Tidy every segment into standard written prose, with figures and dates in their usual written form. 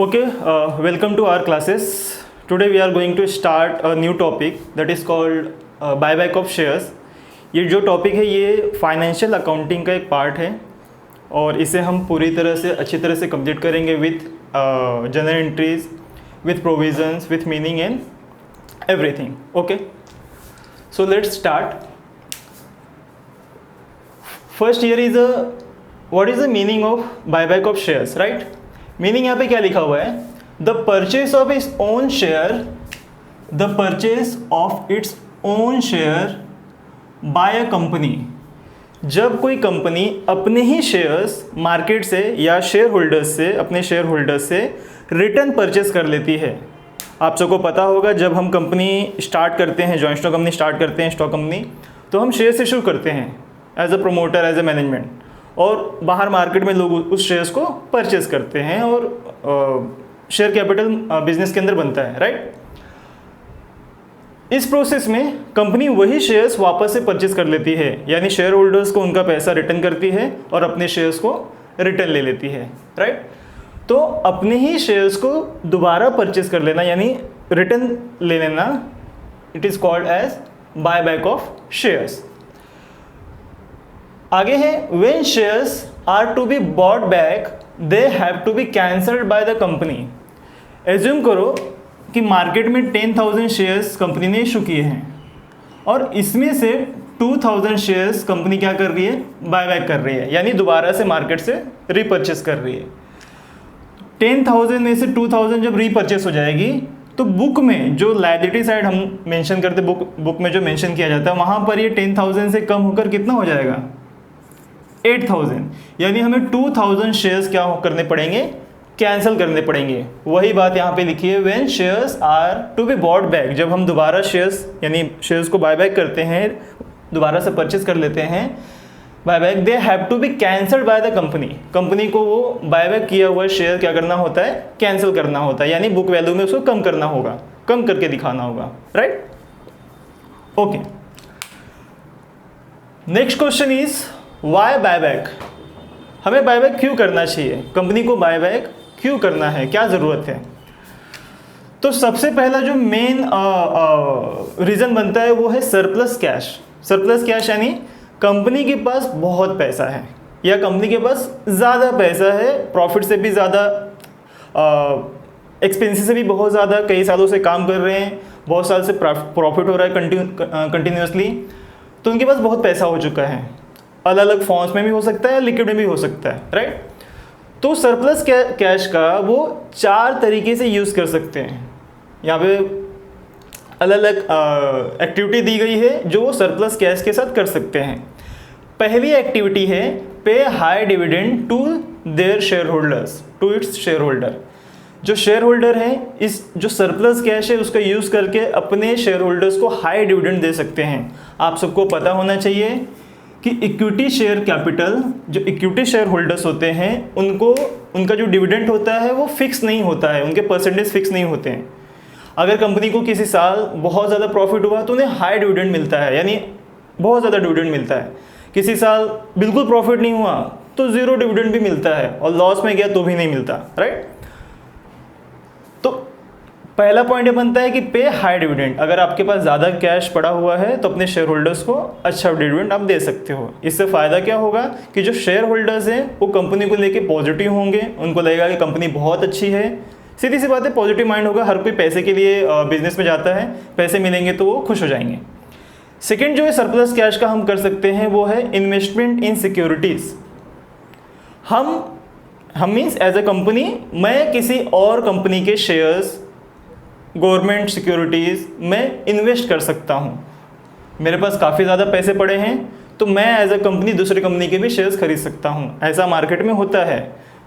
Okay, welcome to our classes. Today we are going to start a new topic that is called buyback of shares. ये जो topic है ये financial accounting का एक part है और इसे हम पूरी तरह से अच्छी तरह से कंप्लीट करेंगे with general entries, with provisions, with meaning and everything. Okay, so let's start. First year is what is the meaning of buyback of shares, right? Meaning यहाँ पे क्या लिखा हुआ है? The purchase of its own share, the purchase of its own share by a company. जब कोई company अपने ही shares market से या शेयर होल्डर्स से, अपने शेयर होल्डर्स से रिटर्न परचेज कर लेती है. आप सबको पता होगा जब हम कंपनी स्टार्ट करते हैं, जॉइंट स्टॉक कंपनी स्टार्ट करते हैं, स्टॉक कंपनी, तो हम शेयर इशू करते हैं as a promoter, as a management, और बाहर मार्केट में लोग उस शेयर्स को परचेज करते हैं और शेयर कैपिटल बिजनेस के अंदर बनता है, राइट? इस प्रोसेस में कंपनी वही शेयर्स वापस से परचेज कर लेती है, यानी शेयर होल्डर्स को उनका पैसा रिटर्न करती है और अपने शेयर्स को रिटर्न ले लेती है, राइट? तो अपने ही शेयर्स को दोबारा परचेज कर लेना यानी रिटर्न ले लेना, it is called as buyback of shares. आगे है, when shares are to be bought back they have to be cancelled by the company. Assume करो कि मार्केट में 10,000 शेयर्स कंपनी ने इशू किए हैं और इसमें से 2,000 शेयर्स कंपनी क्या कर रही है? बायबैक कर रही है, यानी दोबारा से मार्केट से रीपरचेस कर रही है. 10,000 में से 2,000 जब रीपरचेस हो जाएगी तो बुक में जो लायबिलिटी साइड हम मेंशन करते, बुक में जो मेंशन किया जाता है वहाँ पर ये 10,000 से कम होकर कितना हो जाएगा? 8,000. यानी हमें 2,000 शेयर्स क्या करने पड़ेंगे? कैंसिल करने पड़ेंगे. वही बात यहाँ पे लिखी है, when shares are to be bought back. जब हम दोबारा शेयर्स यानी शेयर्स को बायबैक करते हैं, दोबारा से परचेज कर लेते हैं, buyback, they have to be cancelled by the company. Company को वो बायबैक किया हुआ शेयर क्या करना होता है? कैंसिल करना होता है, यानी बुक वैल्यू में उसको कम करना होगा, कम करके दिखाना होगा, right? Okay, next question is why buyback. हमें बायबैक क्यों करना चाहिए? कंपनी को बायबैक क्यों करना है? क्या ज़रूरत है? तो सबसे पहला जो मेन रीज़न बनता है वो है सरप्लस कैश. सरप्लस कैश यानी कंपनी के पास बहुत पैसा है या कंपनी के पास ज़्यादा पैसा है, प्रॉफिट से भी ज़्यादा, एक्सपेंसेस से भी बहुत ज़्यादा, कई सालों से काम कर रहे हैं, बहुत साल से प्रॉफिट हो रहा है कंटिन्यूसली, तो उनके पास बहुत पैसा हो चुका है. अलग अलग फॉर्म्स में भी हो सकता है, लिक्विड में भी हो सकता है, राइट? तो सरप्लस कैश का वो 4 तरीके से यूज़ कर सकते हैं. यहाँ पे अलग अलग एक्टिविटी दी गई है जो वो सरप्लस कैश के साथ कर सकते हैं. पहली एक्टिविटी है pay high dividend to their share holders, to its share holder. जो शेयर होल्डर है इस जो सरप्लस कैश है उसका यूज़ करके अपने शेयर होल्डर्स को हाई डिविडेंड दे सकते हैं. आप सबको पता होना चाहिए कि इक्विटी शेयर कैपिटल, जो इक्विटी शेयर होल्डर्स होते हैं उनको उनका जो डिविडेंड होता है वो फिक्स नहीं होता है, उनके परसेंटेज फिक्स नहीं होते हैं. अगर कंपनी को किसी साल बहुत ज़्यादा प्रॉफिट हुआ तो उन्हें हाई डिविडेंड मिलता है, यानी बहुत ज़्यादा डिविडेंड मिलता है. किसी साल बिल्कुल प्रॉफिट नहीं हुआ तो ज़ीरो डिविडेंड भी मिलता है और लॉस में गया तो भी नहीं मिलता, राइट? तो पहला पॉइंट ये बनता है कि पे हाई डिविडेंड. अगर आपके पास ज़्यादा कैश पड़ा हुआ है तो अपने शेयर होल्डर्स को अच्छा डिविडेंड आप दे सकते हो. इससे फ़ायदा क्या होगा कि जो शेयर होल्डर्स हैं वो कंपनी को लेके पॉजिटिव होंगे, उनको लगेगा कि कंपनी बहुत अच्छी है. सीधी सी बात है, पॉजिटिव माइंड होगा. हर कोई पैसे के लिए बिजनेस में जाता है, पैसे मिलेंगे तो वो खुश हो जाएंगे. सेकेंड जो है सरप्लस कैश का हम कर सकते हैं वो है इन्वेस्टमेंट इन सिक्योरिटीज़. हम मीन्स एज अ कंपनी, मैं किसी और कंपनी के शेयर्स, गवर्नमेंट सिक्योरिटीज़ में इन्वेस्ट कर सकता हूँ. मेरे पास काफ़ी ज़्यादा पैसे पड़े हैं तो मैं एज अ कंपनी दूसरी कंपनी के भी शेयर्स खरीद सकता हूँ. ऐसा मार्केट में होता है.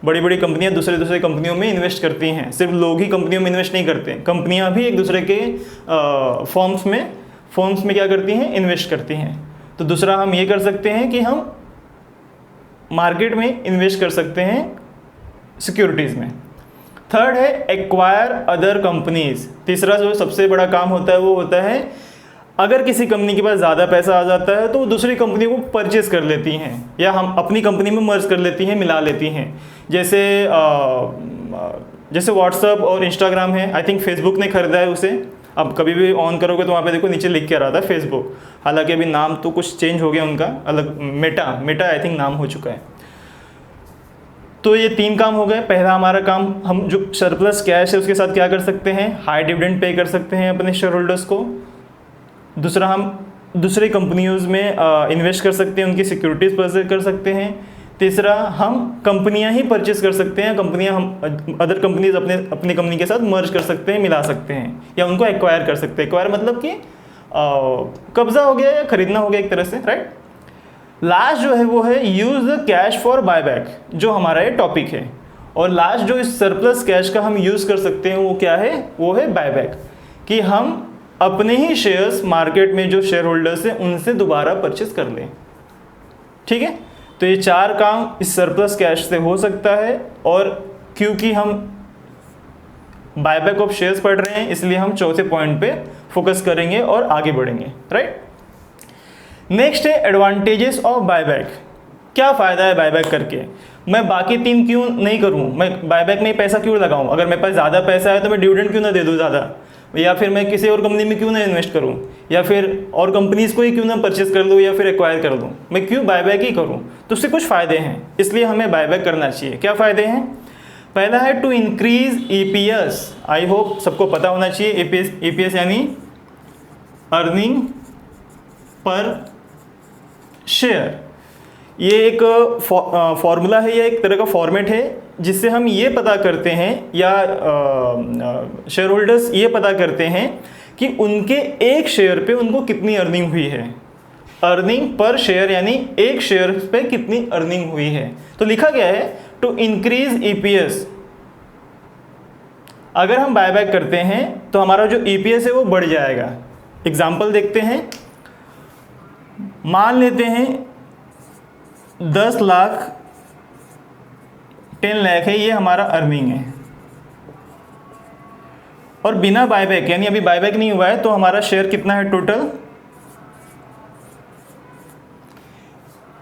बड़ी बड़ी कंपनियाँ दूसरे कंपनियों में इन्वेस्ट करती हैं. सिर्फ लोग ही कंपनियों में इन्वेस्ट नहीं करते, कंपनियाँ भी एक दूसरे के फॉर्म्स में क्या करती हैं? इन्वेस्ट करती हैं. तो दूसरा हम ये कर सकते हैं कि हम मार्केट में इन्वेस्ट कर सकते हैं सिक्योरिटीज़ में. थर्ड है एक्वायर अदर कंपनीज. तीसरा जो सबसे बड़ा काम होता है वो होता है अगर किसी कंपनी के पास ज़्यादा पैसा आ जाता है तो वो दूसरी कंपनी को परचेज कर लेती हैं या हम अपनी कंपनी में मर्ज कर लेती हैं, मिला लेती हैं. जैसे जैसे व्हाट्सअप और इंस्टाग्राम है, आई थिंक फेसबुक ने खरीदा है उसे। अब कभी भी ऑन करोगे तो वहाँ पे देखो नीचे लिख के आ रहा था फेसबुक, हालांकि अभी नाम तो कुछ चेंज हो गया उनका, अलग मेटा आई थिंक नाम हो चुका है। तो ये 3 काम हो गए। पहला हमारा काम, हम जो सरप्लस कैश है उसके साथ क्या कर सकते हैं, हाई डिविडेंड पे कर सकते हैं अपने शेयर होल्डर्स को। दूसरा, हम दूसरे कंपनियों में इन्वेस्ट कर सकते हैं, उनकी सिक्योरिटीज़ परचेज कर सकते हैं। तीसरा, हम कंपनियां ही परचेज कर सकते हैं, कंपनियां हम अदर कंपनीज अपनी कंपनी के साथ मर्ज कर सकते हैं, मिला सकते हैं, या उनको एक्वायर कर सकते हैं। एक्वायर मतलब कि कब्जा हो गया या खरीदना हो गया एक तरह से, राइट। लास्ट जो है वो है use the cash for buyback, जो हमारा ये टॉपिक है। और लास्ट जो इस सरप्लस कैश का हम यूज़ कर सकते हैं वो क्या है, वो है बायबैक, कि हम अपने ही शेयर्स मार्केट में जो शेयर होल्डर्स हैं उनसे दोबारा परचेस कर लें। ठीक है, तो ये 4 काम इस सरप्लस कैश से हो सकता है। और क्योंकि हम बायबैक ऑफ शेयर्स पढ़ रहे हैं इसलिए हम चौथे पॉइंट पे फोकस करेंगे और आगे बढ़ेंगे, राइट। नेक्स्ट है एडवांटेजेस ऑफ बायबैक। क्या फ़ायदा है बायबैक करके, मैं बाकी 3 क्यों नहीं करूं, मैं बायबैक में पैसा क्यों लगाऊं, अगर मेरे पास ज़्यादा पैसा है तो मैं डिविडेंड क्यों ना दे दूं ज़्यादा, या फिर मैं किसी और कंपनी में क्यों ना इन्वेस्ट करूं, या फिर और कंपनीज़ को ही क्यों ना परचेस कर लूं या फिर एक्वायर कर लूं, मैं क्यों बायबैक ही करूं। तो उससे कुछ फ़ायदे हैं, इसलिए हमें बायबैक करना चाहिए। क्या फ़ायदे हैं, पहला है to increase EPS। I hope सबको पता होना चाहिए EPS यानी अर्निंग पर शेयर। ये एक फॉर्मूला है, या एक तरह का फॉर्मेट है जिससे हम ये पता करते हैं, या शेयर होल्डर्स ये पता करते हैं कि उनके एक शेयर पे उनको कितनी अर्निंग हुई है। अर्निंग पर शेयर यानी एक शेयर पे कितनी अर्निंग हुई है। तो लिखा गया है टू इंक्रीज EPS। अगर हम बायबैक करते हैं तो हमारा जो EPS है वो बढ़ जाएगा। एग्जाम्पल देखते हैं, मान लेते हैं 10 लाख 10 लाख है, ये हमारा अर्निंग है, और बिना बायबैक यानी अभी बायबैक नहीं हुआ है तो हमारा शेयर कितना है, टोटल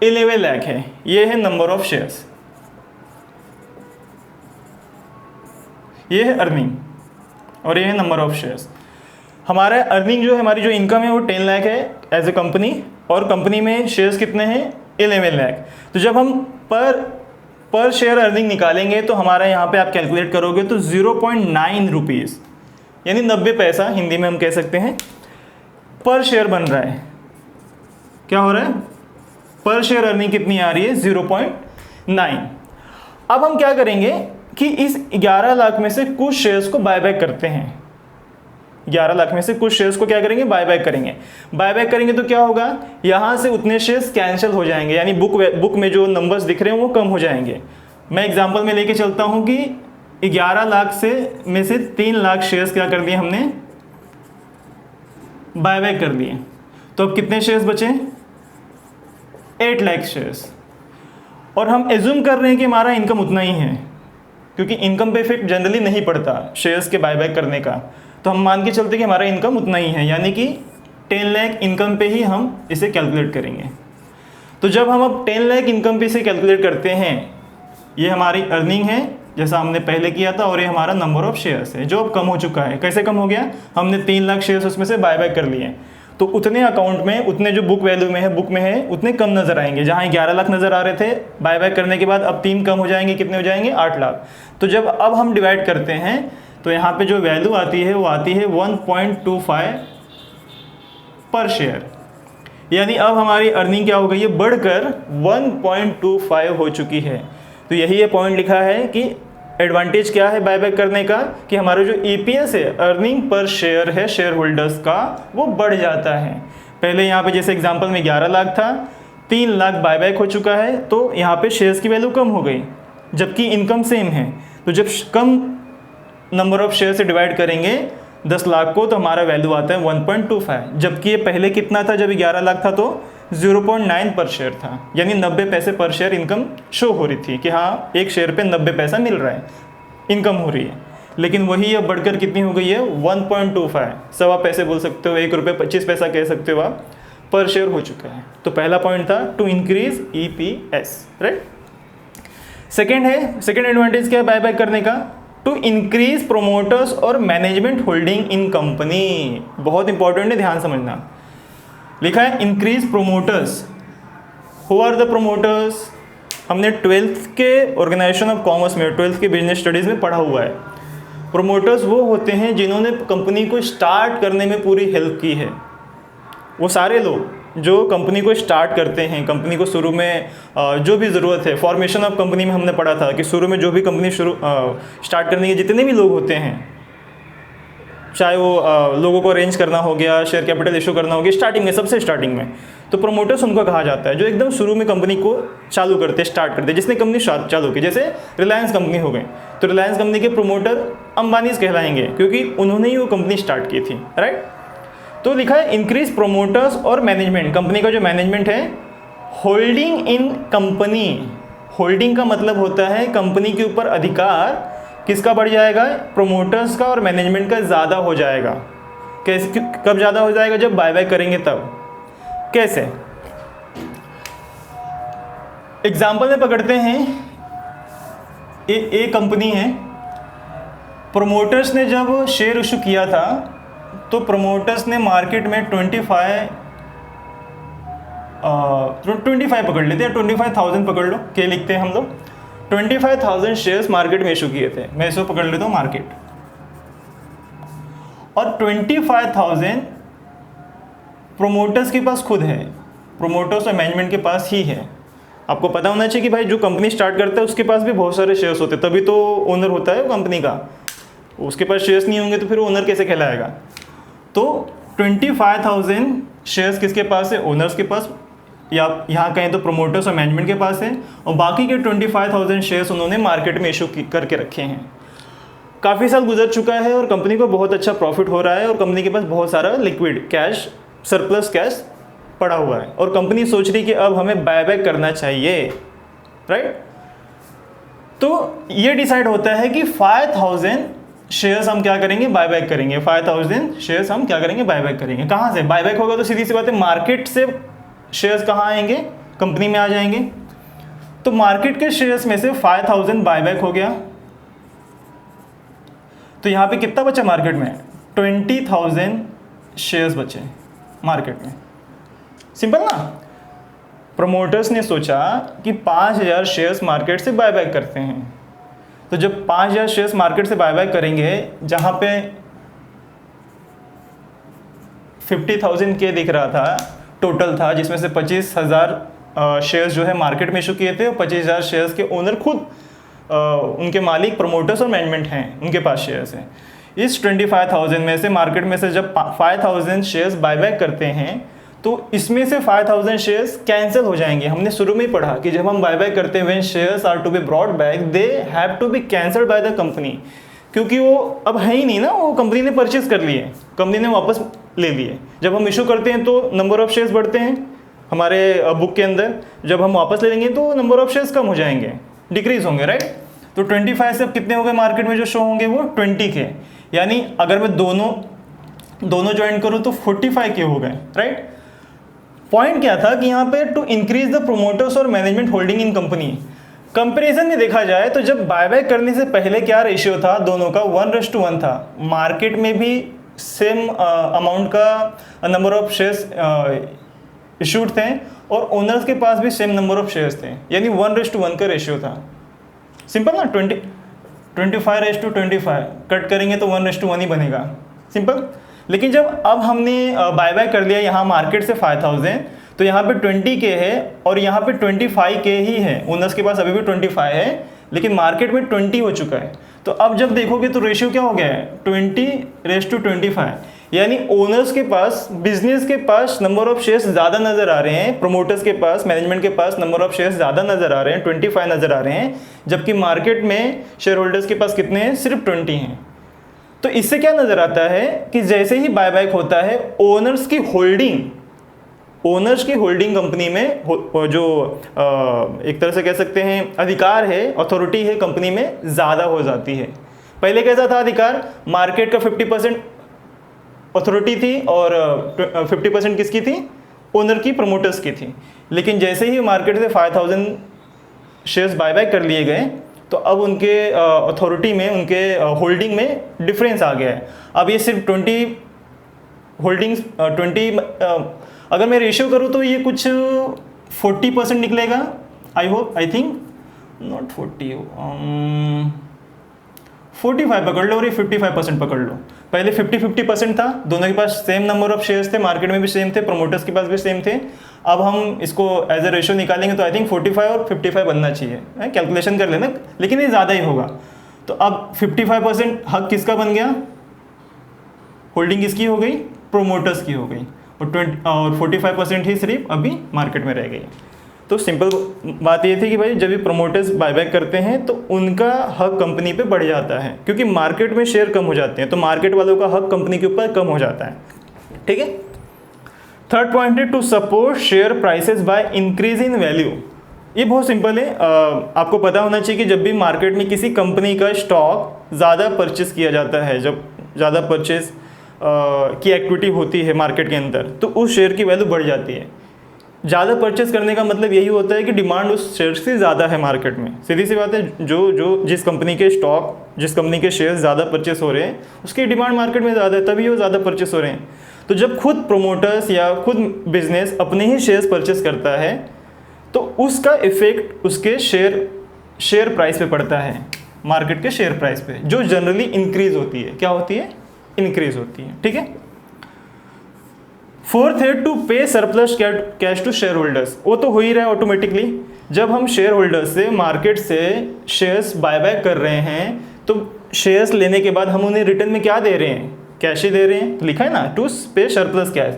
11 लाख है। ये है नंबर ऑफ शेयर्स, ये है अर्निंग और ये है नंबर ऑफ शेयर्स। हमारा अर्निंग जो है, हमारी जो इनकम है वो 10 लाख है एज ए कंपनी, और कंपनी में शेयर्स कितने हैं, 11 लाख। तो जब हम पर शेयर अर्निंग निकालेंगे तो हमारा यहाँ पे आप कैलकुलेट करोगे तो 0.9 रुपीज़ यानी 90 पैसा हिंदी में हम कह सकते हैं पर शेयर बन रहा है। क्या हो रहा है, पर शेयर अर्निंग कितनी आ रही है, 0.9। अब हम क्या करेंगे कि इस 11 लाख में से कुछ शेयर्स को बायबैक करते हैं। 11 लाख में से कुछ शेयर्स को क्या करेंगे, बायबैक करेंगे। बायबैक करेंगे तो क्या होगा, यहाँ से उतने शेयर्स कैंसिल हो जाएंगे, यानी बुक में जो नंबर्स दिख रहे हैं वो कम हो जाएंगे। मैं एग्जांपल में लेके चलता हूँ कि 11 लाख में से 3 लाख शेयर्स क्या कर दिए हमने, बायबैक कर दिए। तो अब कितने शेयर्स बचे, 8 लाख शेयर्स। और हम एज्यूम कर रहे हैं कि हमारा इनकम उतना ही है, क्योंकि इनकम पे इफेक्ट जनरली नहीं पड़ता शेयर्स के बायबैक करने का। तो हम मान के चलते कि हमारा इनकम उतना ही है, यानी कि 10 लाख इनकम पे ही हम इसे कैलकुलेट करेंगे। तो जब हम अब 10 लाख इनकम पे इसे कैलकुलेट करते हैं, ये हमारी अर्निंग है जैसा हमने पहले किया था, और ये हमारा नंबर ऑफ शेयर्स है जो अब कम हो चुका है। कैसे कम हो गया, हमने 3 लाख शेयर्स उसमें से बायबैक कर लिए, तो उतने अकाउंट में, उतने जो बुक वैल्यू में है, बुक में है, उतने कम नज़र आएंगे। जहाँ 11 लाख नज़र आ रहे थे बायबैक करने के बाद, अब 3 कम हो जाएंगे, कितने हो जाएंगे, 8 लाख। तो जब अब हम डिवाइड करते हैं तो यहाँ पे जो वैल्यू आती है वो आती है 1.25 पर शेयर, यानी अब हमारी अर्निंग क्या हो गई है, बढ़कर 1.25 हो चुकी है। तो यही ये पॉइंट लिखा है कि एडवांटेज क्या है बायबैक करने का, कि हमारा जो EPS है, अर्निंग पर शेयर है शेयर होल्डर्स का, वो बढ़ जाता है। पहले यहाँ पे जैसे एग्जांपल में 11 लाख था, 3 लाख बायबैक हो चुका है, तो यहाँ पे शेयर्स की वैल्यू कम हो गई, जबकि इनकम सेम है। तो जब कम नंबर ऑफ शेयर से डिवाइड करेंगे 10 लाख को तो हमारा वैल्यू आता है 1.25, जबकि ये पहले कितना था, जब 11 लाख था तो 0.9 पर शेयर था, यानी 90 पैसे पर शेयर इनकम शो हो रही थी कि हाँ एक शेयर पे 90 पैसा मिल रहा है, इनकम हो रही है। लेकिन वही अब बढ़कर कितनी हो गई है, 1.25, सवा पैसे बोल सकते हो, 1 रुपये 25 पैसा कह सकते हो आप, पर शेयर हो चुका है। तो पहला पॉइंट था to increase EPS, right. Second advantage क्या है बायबैक करने का, टू इंक्रीज प्रोमोटर्स और मैनेजमेंट होल्डिंग इन कंपनी। बहुत इंपॉर्टेंट है, ध्यान समझना। लिखा है increase promoters. Who are the promoters? हमने 12th के ऑर्गेनाइजेशन ऑफ कॉमर्स में, 12th के बिजनेस स्टडीज़ में पढ़ा हुआ है। प्रोमोटर्स वो होते हैं जिन्होंने कंपनी को स्टार्ट करने में पूरी हेल्प की है। वो सारे लोग जो कंपनी को स्टार्ट करते हैं, कंपनी को शुरू में जो भी ज़रूरत है, फॉर्मेशन ऑफ कंपनी में हमने पढ़ा था कि शुरू में जो भी कंपनी स्टार्ट करने के जितने भी लोग होते हैं, चाहे वो लोगों को अरेंज करना हो गया, शेयर कैपिटल इशू करना हो गया, स्टार्टिंग में, सबसे स्टार्टिंग में, तो प्रोमोटर्स उनको कहा जाता है जो एकदम शुरू में कंपनी को चालू करते, स्टार्ट करते, जिसने कंपनी चालू की। जैसे रिलायंस कंपनी हो गई, तो रिलायंस कंपनी के प्रोमोटर अंबानीज कहलाएंगे क्योंकि उन्होंने ही वो कंपनी स्टार्ट की थी, राइट। तो लिखा है इंक्रीज प्रोमोटर्स और मैनेजमेंट, कंपनी का जो मैनेजमेंट है, होल्डिंग इन कंपनी। होल्डिंग का मतलब होता है कंपनी के ऊपर अधिकार किसका बढ़ जाएगा? प्रोमोटर्स का और मैनेजमेंट का ज़्यादा हो जाएगा। कैसे, कब ज़्यादा हो जाएगा? जब बायबैक करेंगे तब। कैसे? एग्जाम्पल में पकड़ते हैं, एक कंपनी है, प्रोमोटर्स ने जब शेयर इशू किया था तो प्रोमोटर्स ने मार्केट में 25 पकड़ लेते हैं, 25,000 पकड़ लो, क्या लिखते हैं हम लोग, 25,000 शेयर्स मार्केट में इशू किए थे। मैं इसको पकड़ लेता हूँ मार्केट, और 25,000 प्रोमोटर्स के पास खुद है, प्रोमोटर्स और मैनेजमेंट के पास ही है। आपको पता होना चाहिए कि भाई जो कंपनी स्टार्ट करता है उसके पास भी बहुत सारे शेयर्स होते हैं, तभी तो ओनर होता है कंपनी का। उसके पास शेयर्स नहीं होंगे तो फिर ओनर कैसे कहलाएगा? तो 25,000 शेयर्स किसके पास है? ओनर्स के पास, या यहाँ कहें तो प्रोमोटर्स और मैनेजमेंट के पास है, और बाकी के 25,000 शेयर्स उन्होंने मार्केट में इशू करके रखे हैं। काफ़ी साल गुजर चुका है और कंपनी को बहुत अच्छा प्रॉफिट हो रहा है और कंपनी के पास बहुत सारा लिक्विड कैश, सरप्लस कैश पड़ा हुआ है, और कंपनी सोच रही कि अब हमें बायबैक करना चाहिए, राइट। तो ये डिसाइड होता है कि 5,000 शेयर्स हम क्या करेंगे? बायबैक करेंगे। 5,000 शेयर्स हम क्या करेंगे? बायबैक करेंगे। कहाँ से बायबैक होगा? तो सीधी सी बात है, मार्केट से शेयर्स कहाँ आएंगे? कंपनी में आ जाएंगे। तो मार्केट के शेयर्स में से 5,000 बायबैक हो गया, तो यहाँ पे कितना बचा मार्केट में? 20,000 शेयर्स बचे मार्केट में। सिंपल ना। प्रोमोटर्स ने सोचा कि 5,000 शेयर्स मार्केट से बायबैक करते हैं, तो जब 5,000 शेयर्स मार्केट से बायबैक करेंगे, जहाँ पे 50,000 के दिख रहा था टोटल था, जिसमें से 25,000 शेयर्स जो है मार्केट में इशू किए थे, और 25,000 शेयर्स के ओनर खुद उनके मालिक प्रोमोटर्स और मैनेजमेंट हैं, उनके पास शेयर्स हैं। इस 25,000 में से मार्केट में से जब 5,000 शेयर्स बायबैक करते हैं, तो इसमें से 5,000 शेयर्स कैंसिल हो जाएंगे। हमने शुरू में ही पढ़ा कि जब हम बायबैक करते हैं, when shares are to be brought back, they have to be cancelled by the company, क्योंकि वो अब है ही नहीं ना, वो कंपनी ने परचेज कर लिए, कंपनी ने वापस ले लिए। जब हम इशू करते हैं तो नंबर ऑफ शेयर्स बढ़ते हैं हमारे बुक के अंदर, जब हम वापस ले लेंगे तो नंबर ऑफ शेयर्स कम हो जाएंगे, डिक्रीज होंगे, राइट। तो 25 से अब कितने हो गए मार्केट में जो शो होंगे? वो 20 के, यानी अगर मैं दोनों ज्वाइन करूँ तो 45 के हो गए, राइट। पॉइंट क्या था कि यहाँ पे टू इंक्रीज द प्रोमोटर्स और management holding in company. Comparison में देखा जाए तो जब बायबैक करने से पहले क्या रेशियो था दोनों का? 1:1 था। मार्केट में भी सेम अमाउंट का नंबर ऑफ शेयर्स इशूड थे और ओनर्स के पास भी सेम नंबर ऑफ शेयर्स थे, यानी 1:1 का रेशियो था। सिंपल ना। 25:25 कट करेंगे तो 1:1 ही बनेगा, सिंपल। लेकिन जब अब हमने बायबैक कर लिया यहाँ मार्केट से 5,000, तो यहाँ पे 20 के है और यहाँ पे 25 के ही है। ओनर्स के पास अभी भी 25 है, लेकिन मार्केट में 20 हो चुका है। तो अब जब देखोगे तो रेशियो क्या हो गया है? 20:25, यानी ओनर्स के पास, बिजनेस के पास नंबर ऑफ शेयर्स ज़्यादा नज़र आ रहे हैं, प्रोमोटर्स के पास, मैनेजमेंट के पास नंबर ऑफ शेयर्स ज़्यादा नज़र आ रहे हैं, 25 नज़र आ रहे हैं, जबकि मार्केट में शेयर होल्डर्स के पास कितने हैं? सिर्फ 20 हैं। तो इससे क्या नज़र आता है कि जैसे ही बायबैक होता है, ओनर्स की होल्डिंग कंपनी में जो एक तरह से कह सकते हैं अधिकार है, अथॉरिटी है कंपनी में, ज़्यादा हो जाती है। पहले कैसा था अधिकार? मार्केट का 50% अथॉरिटी थी और 50% किसकी थी? ओनर की, प्रोमोटर्स की थी। लेकिन जैसे ही मार्केट से 5,000 शेयर्स बायबैक कर लिए गए, तो अब उनके अथॉरिटी में, उनके होल्डिंग में डिफरेंस आ गया है। अब ये सिर्फ 20 होल्डिंग्स 20 अगर मैं रेशियो करूँ तो ये कुछ 40% निकलेगा। आई थिंक नॉट 40, 45 पकड़ लो और ये 55% पकड़ लो। पहले 50-50% था, दोनों के पास सेम नंबर ऑफ शेयर्स थे, मार्केट में भी सेम थे, प्रमोटर्स के पास भी सेम थे। अब हम इसको एज ए रेशियो निकालेंगे तो आई थिंक 45 और 55 बनना चाहिए, कैलकुलेशन कर लेना, लेकिन ये ज़्यादा ही होगा। तो अब 55% हक किसका बन गया, होल्डिंग किसकी हो गई, प्रोमोटर्स की हो गई, और 45% ही सिर्फ अभी मार्केट में रह गई। तो सिंपल बात ये थी कि भाई जब भी प्रोमोटर्स बायबैक करते हैं तो उनका हक कंपनी पे बढ़ जाता है, क्योंकि मार्केट में शेयर कम हो जाते हैं, तो मार्केट वालों का हक कंपनी के ऊपर कम हो जाता है। ठीक है। थर्ड पॉइंट है to support share prices by increase in value. ये बहुत सिंपल है, आपको पता होना चाहिए कि जब भी मार्केट में किसी कंपनी का स्टॉक ज़्यादा परचेस किया जाता है, जब ज़्यादा परचेस की एक्टिविटी होती है मार्केट के अंदर, तो उस शेयर की वैल्यू बढ़ जाती है। ज़्यादा परचेस करने का मतलब यही होता है कि डिमांड उस शेयर से ज़्यादा है मार्केट में। सीधी सी बात है, जिस कंपनी के स्टॉक, जिस कंपनी के शेयर ज़्यादा परचेस हो रहे हैं, उसकी डिमांड मार्केट में ज़्यादा है, तभी वो ज़्यादा परचेस हो रहे हैं। तो जब खुद प्रोमोटर्स या खुद बिजनेस अपने ही शेयर्स परचेस करता है तो उसका इफेक्ट उसके शेयर प्राइस पे पड़ता है, मार्केट के शेयर प्राइस पे, जो जनरली इंक्रीज होती है। क्या होती है, इंक्रीज होती है। ठीक है। फोर्थ है to pay surplus cash to share holders. वो तो हो ही रहा है ऑटोमेटिकली, जब हम शेयर होल्डर्स से मार्केट से शेयर्स बायबैक कर रहे हैं तो शेयर्स लेने के बाद हम उन्हें रिटर्न में क्या दे रहे हैं, कैश ही दे रहे हैं। तो लिखा है ना टू पे सरप्लस कैश,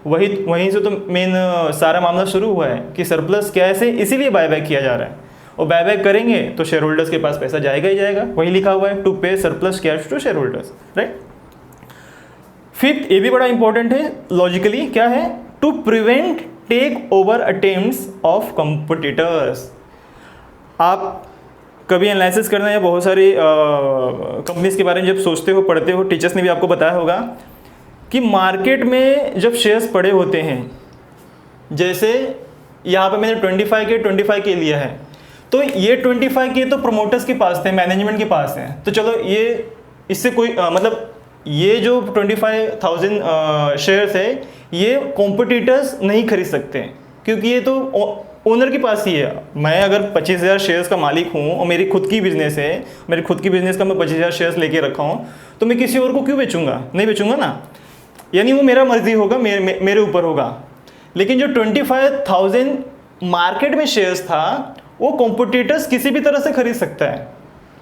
वहीं से तो मेन सारा मामला शुरू हुआ है कि सरप्लस कैश है इसीलिए बायबैक किया जा रहा है, और बायबैक करेंगे तो शेयर होल्डर्स के पास पैसा जाएगा ही जाएगा, वही लिखा हुआ है to pay surplus cash to share holders, right. Fifth, ये भी बड़ा इंपॉर्टेंट है लॉजिकली, क्या है, to prevent take over attempts of competitors. आप कभी एनालिसिस करना या बहुत सारी कंपनीज के बारे में जब सोचते हो, पढ़ते हो, टीचर्स ने भी आपको बताया होगा कि मार्केट में जब शेयर्स पड़े होते हैं, जैसे यहाँ पे मैंने 25 के लिया है, तो ये 25 के तो प्रोमोटर्स के पास थे, मैनेजमेंट के पास हैं, तो चलो ये इससे कोई मतलब ये जो 25,000 शेयर्स है ये कॉम्पिटिटर्स नहीं खरीद सकते, क्योंकि ये तो ओनर के पास ही है। मैं अगर 25,000 शेयर्स का मालिक हूँ और मेरी खुद की बिजनेस है, मेरी खुद की बिजनेस का मैं 25,000 शेयर्स लेके रखा हूँ, तो मैं किसी और को क्यों बेचूंगा, नहीं बेचूंगा ना, यानी वो मेरा मर्जी होगा, मेरे ऊपर होगा। लेकिन जो 25,000 मार्केट में शेयर्स था वो कॉम्पिटिटर्स किसी भी तरह से खरीद सकता है।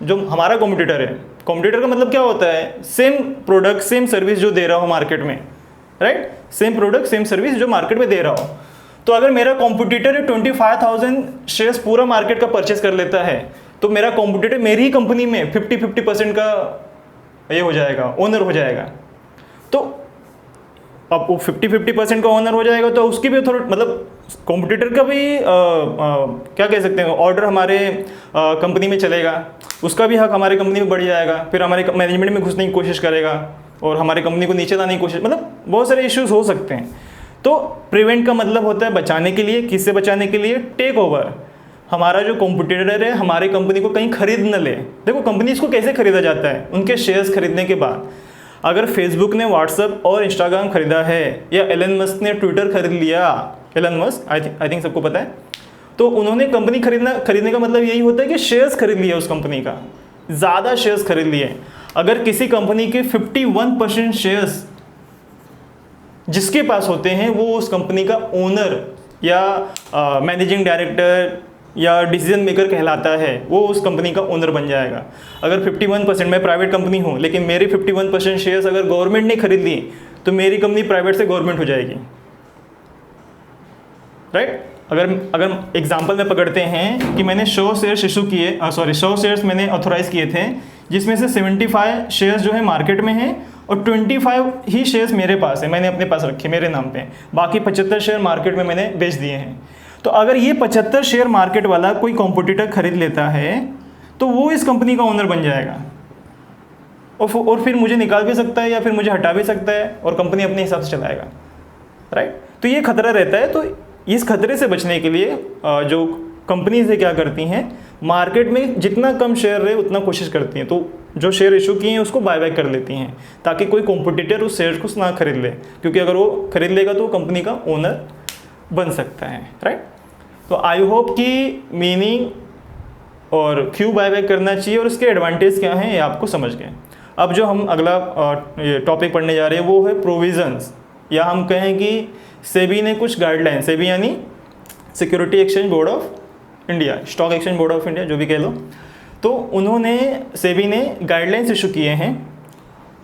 जो हमारा कॉम्पिटिटर है, कॉम्पिटिटर का मतलब क्या होता है, सेम प्रोडक्ट सेम सर्विस जो दे रहा हो मार्केट में, right, same product same service जो मार्केट में दे रहा हो। तो अगर मेरा कॉम्पिटिटर 25,000 शेयर्स पूरा मार्केट का परचेस कर लेता है, तो मेरा कॉम्पिटिटर मेरी ही कंपनी में 50% का ये हो जाएगा, ओनर हो जाएगा। तो अब वो 50% का ओनर हो जाएगा, तो उसकी भी थोड़ा मतलब कॉम्पिटिटर का भी क्या कह सकते हैं, ऑर्डर हमारे कंपनी में चलेगा, उसका भी हक हमारे कंपनी में बढ़ जाएगा, फिर हमारे मैनेजमेंट में घुसने की कोशिश करेगा और हमारे कंपनी को नीचे लाने की कोशिश, मतलब बहुत सारे इश्यूज हो सकते हैं। तो प्रिवेंट का मतलब होता है बचाने के लिए, किससे बचाने के लिए, टेक ओवर। हमारा जो कॉम्पिटिटर है हमारे कंपनी को कहीं खरीद न ले। देखो कंपनीज को कैसे खरीदा जाता है, उनके शेयर्स खरीदने के बाद। अगर फेसबुक ने व्हाट्सएप और इंस्टाग्राम खरीदा है, या एलन मस्क ने ट्विटर खरीद लिया, एलन मस्क आई थिंक सबको पता है, तो उन्होंने कंपनी खरीदने का मतलब यही होता है कि शेयर्स खरीद लिए उस कंपनी का, ज़्यादा शेयर्स खरीद लिए। अगर किसी कंपनी के 51% शेयर्स जिसके पास होते हैं वो उस कंपनी का ओनर या मैनेजिंग डायरेक्टर या डिसीजन मेकर कहलाता है, वो उस कंपनी का ओनर बन जाएगा। अगर 51%, मैं प्राइवेट कंपनी हूँ लेकिन मेरी 51% शेयर्स अगर गवर्नमेंट ने खरीद ली तो मेरी कंपनी प्राइवेट से गवर्नमेंट हो जाएगी, राइट। अगर एग्जांपल में पकड़ते हैं कि मैंने 100 शेयर्स इशू किए, 100 शेयर्स मैंने ऑथोराइज किए थे, जिसमें से 75 शेयर्स जो है मार्केट में हैं और 25 ही शेयर्स मेरे पास है, मैंने अपने पास रखे मेरे नाम पे, बाकी 75 शेयर मार्केट में मैंने बेच दिए हैं। तो अगर ये 75 शेयर मार्केट वाला कोई कॉम्पिटिटर खरीद लेता है तो वो इस कंपनी का ओनर बन जाएगा, और फिर मुझे निकाल भी सकता है या फिर मुझे हटा भी सकता है, और कंपनी अपने हिसाब से चलाएगा, राइट। तो ये खतरा रहता है। तो इस खतरे से बचने के लिए जो कंपनीज है क्या करती हैं, मार्केट में जितना कम शेयर रहे उतना कोशिश करती हैं, तो जो शेयर इशू किए हैं उसको बायबैक कर लेती हैं ताकि कोई कॉम्पिटिटर उस शेयर को ना खरीद ले, क्योंकि अगर वो खरीद लेगा तो वो कंपनी का ओनर बन सकता है, राइट। तो आई होप कि मीनिंग और क्यों बायबैक करना चाहिए और उसके एडवांटेज क्या हैं ये आपको समझ गए। अब जो हम अगला टॉपिक पढ़ने जा रहे हैं वो है प्रोविजंस, या हम कहें कि सेबी ने कुछ गाइडलाइन, सेबी यानी security exchange board of India, stock exchange board of India, जो भी कह लो, तो उन्होंने, सेबी ने गाइडलाइंस इशू किए हैं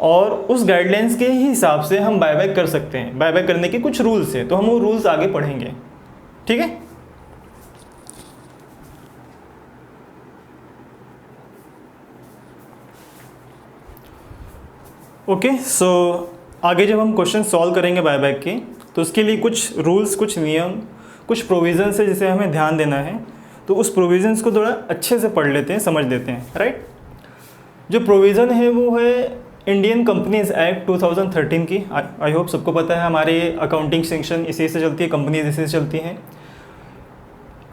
और उस गाइडलाइंस के ही हिसाब से हम बायबैक कर सकते हैं। बायबैक करने के कुछ रूल्स हैं, तो हम वो रूल्स आगे पढ़ेंगे, ठीक है। ओके, सो आगे जब हम क्वेश्चन सॉल्व करेंगे बायबैक के, तो उसके लिए कुछ रूल्स, कुछ नियम, कुछ प्रोविजंस है जिसे हमें ध्यान देना है। तो उस प्रोविजंस को थोड़ा अच्छे से पढ़ लेते हैं, समझ लेते हैं, राइट। जो प्रोविज़न है वो है इंडियन कंपनीज एक्ट 2013 की। आई होप सबको पता है, हमारे अकाउंटिंग सेक्शन इसी से चलती है, कंपनीज इसी से चलती हैं।